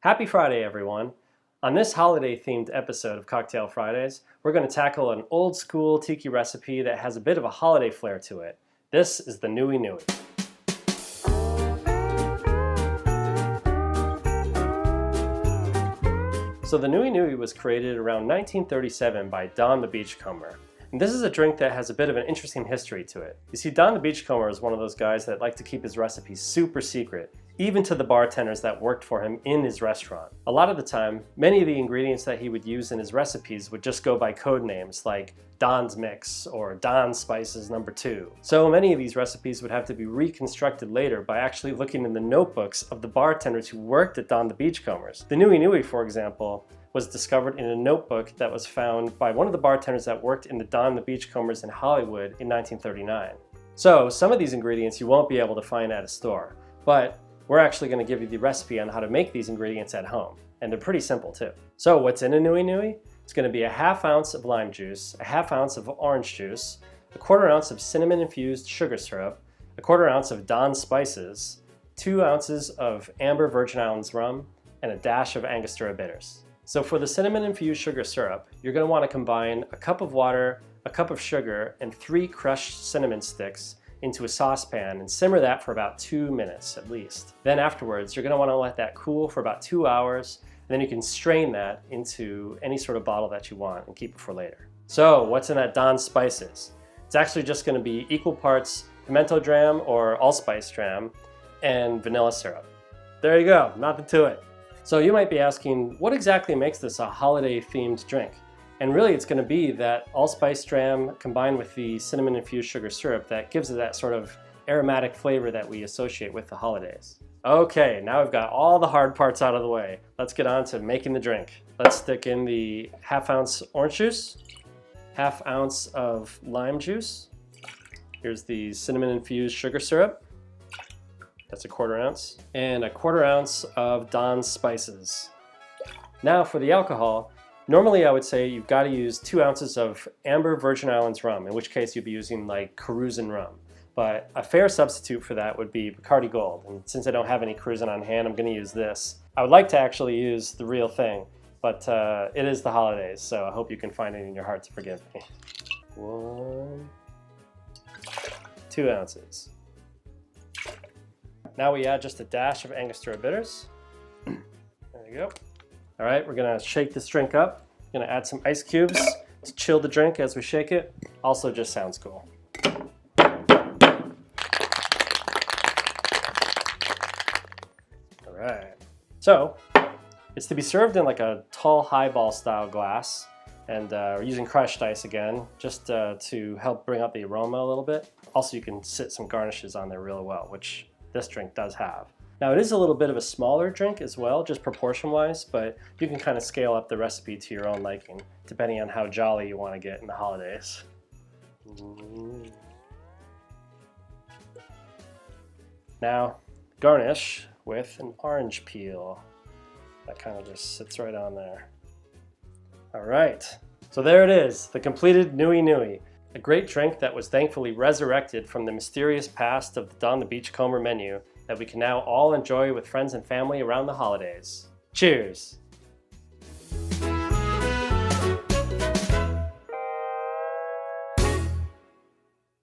Happy Friday, everyone! On this holiday-themed episode of Cocktail Fridays, we're going to tackle an old-school tiki recipe that has a bit of a holiday flair to it. This is the Nui Nui. So the Nui Nui was created around 1937 by Don the Beachcomber. And this is a drink that has a bit of an interesting history to it. You see, Don the Beachcomber is one of those guys that like to keep his recipes super secret, even to the bartenders that worked for him in his restaurant. A lot of the time, many of the ingredients that he would use in his recipes would just go by code names like Don's Mix or Don's Spices No. 2. So many of these recipes would have to be reconstructed later by actually looking in the notebooks of the bartenders who worked at Don the Beachcombers. The Nui Nui, for example, was discovered in a notebook that was found by one of the bartenders that worked in the Don the Beachcombers in Hollywood in 1939. So some of these ingredients you won't be able to find at a store, but we're actually going to give you the recipe on how to make these ingredients at home. And they're pretty simple too. So what's in a Nui Nui? It's going to be a ½ ounce of lime juice, a ½ ounce of orange juice, a ¼ ounce of cinnamon infused sugar syrup, a ¼ ounce of Don's spices, 2 ounces of amber Virgin Islands rum, and a dash of Angostura bitters. So for the cinnamon infused sugar syrup, you're going to want to combine a cup of water, a cup of sugar, and 3 crushed cinnamon sticks into a saucepan and simmer that for about 2 minutes at least. Then afterwards, you're going to want to let that cool for about 2 hours, and then you can strain that into any sort of bottle that you want and keep it for later. So what's in that Don's spices? It's actually just going to be equal parts pimento dram or allspice dram and vanilla syrup. There you go, nothing to it. So you might be asking, what exactly makes this a holiday-themed drink? And really it's going to be that allspice dram combined with the cinnamon infused sugar syrup that gives it that sort of aromatic flavor that we associate with the holidays. Okay, now we've got all the hard parts out of the way. Let's get on to making the drink. Let's stick in the ½ ounce orange juice, ½ ounce of lime juice. Here's the cinnamon infused sugar syrup. That's a ¼ ounce. And a ¼ ounce of Don's spices. Now for the alcohol, normally I would say you've got to use 2 ounces of amber Virgin Islands rum, in which case you'd be using like Cruzan rum. But a fair substitute for that would be Bacardi Gold. And since I don't have any Cruzan on hand, I'm going to use this. I would like to actually use the real thing, but it is the holidays, so I hope you can find it in your heart to forgive me. 2 ounces. Now we add just a dash of Angostura bitters. There you go. All right, we're gonna shake this drink up. Gonna add some ice cubes to chill the drink as we shake it. Also just sounds cool. All right, so it's to be served in like a tall highball style glass, and we're using crushed ice again, just to help bring out the aroma a little bit. Also, you can sit some garnishes on there really well, which this drink does have. Now it is a little bit of a smaller drink as well, just proportion-wise, but you can kind of scale up the recipe to your own liking, depending on how jolly you want to get in the holidays. Now, garnish with an orange peel. That kind of just sits right on there. All right, so there it is, the completed Nui Nui. A great drink that was thankfully resurrected from the mysterious past of the Don the Beachcomber menu that we can now all enjoy with friends and family around the holidays. Cheers!